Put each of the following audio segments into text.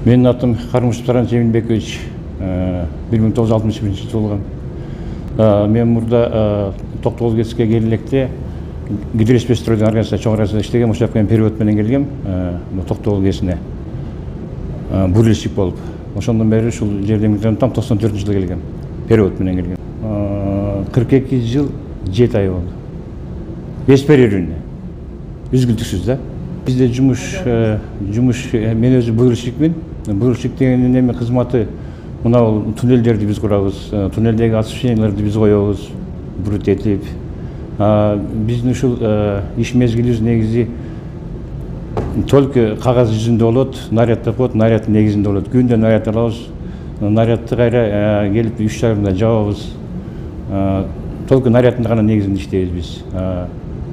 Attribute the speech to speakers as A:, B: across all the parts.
A: Менин атым Кармышев Таран Жемилбекович, 1961 жылы туулган. Мен мурда Токтогул КСке келген электе гидроспецстройдун организация чоң организация иштегем, ошол жака перевод менен келгем Токтогул КСине. Бурильщик болуп. Ошондон бери ушул жерден там 94 жылы келгем. Перевод менен келгем. 42 жыл 7 ай болду. Бесперервный. Үзгүлтүксүз да. Bizde мен өзү бурильщикмин. Бурильщик дегенин эми кызматы мына туннелдерди биз курабыз, туннелдеги освещенияларды биз коебуз, брут этип. Биздин ушул иш мезгилибиз негизи только кагаз жүзүндө болот, нарядда коет, наряд негизинде болот. Күндө наряд алабыз, нарядды кайра келип 3:30 жабабыз. Только наряддын гана негизинде иштейбиз биз.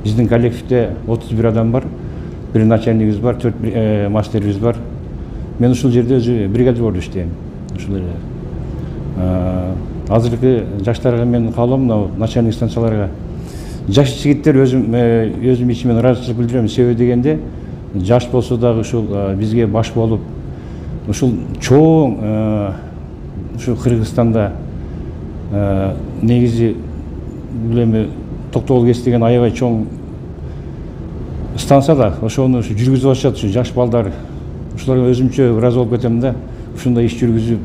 A: Биздин коллективде 31 адам бар. Bir начальнигибиз бар, 4 мастерибиз бар. Мен ушул жерде өзү бригадир болуп иштейм. Ушул эле. Азыркы жаштарга мен каалоом мына начальник станцияларга. Жаш жигиттер өзүм ичимен ыраазычылык билдирем. Себеби дегенде жаш болсо дагы ушул бизге баш болуп, ушул чоң ушул Кыргызстанда негизи эми Токтогул КС деген аябай чоң станцияда ошону жүргүзүп атышат, ушу жаш балдар. Ушуларга өзүмчө ыраазы болуп кетем да. Ушундай иш жүргүзүп,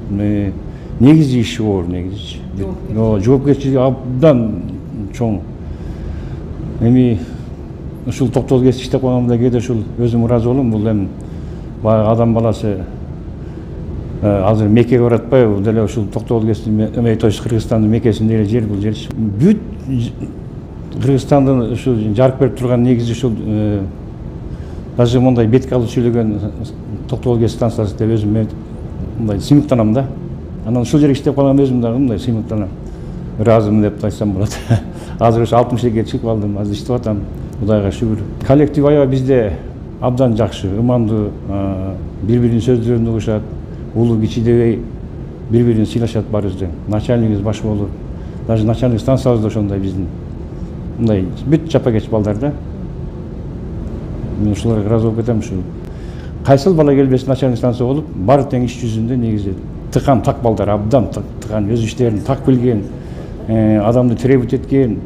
A: негизи иш оор, негизи. Жоопкерчилиги абдан чоң. Эми ушул Токтогул КС иштеп калганда кээде ушул өзүм ыраазы болом. Бул эми баягы адам баласы азыр Меккеге баратпайбы? Бул деле ушул Токтогул КСтин Кыргызстандын Меккесинде эле жер, бул жер. Бүт Кыргызстандын ушул жарык берип турган негизи ушул даже мындай бетке алып сүйлөгөн Токтогул КС станциясы деп өзүм мындай сыймыктанам да. Анан ушул жерге иштеп калган өзүм дагы мындай сыймыктанам. Ыраазымын деп айтсам болот. Азыр ушу 60-ге чыгып алдым, азыр иштеп атам. Кудайга шүгүр. Коллектив аябай бизде абдан жакшы, ымандуу, бири-биринин сөздөрүн угушат, улуу кичи дебей бири-бирин сыйлашат баарыбызды. Начальнигибиз баш болуп, даже начальник станциябыз да ошондой биздин. Мындай бүт жапа-кеч балдар да. Мен ушуларга ыраазы болуп кетем ушу. Кайсыл бала келбесин начальник станция болуп, баары тең иш жүзүндө негизи тыкан так балдар, абдан тыкан, өз иштерин так билген, адамды требовать эткен,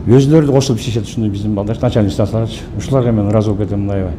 A: өзүлөрү да кошулуп иштешет ушундай биздин балдар, начальник станциялар. Ушуларга мен ыраазы болуп кетем аябай.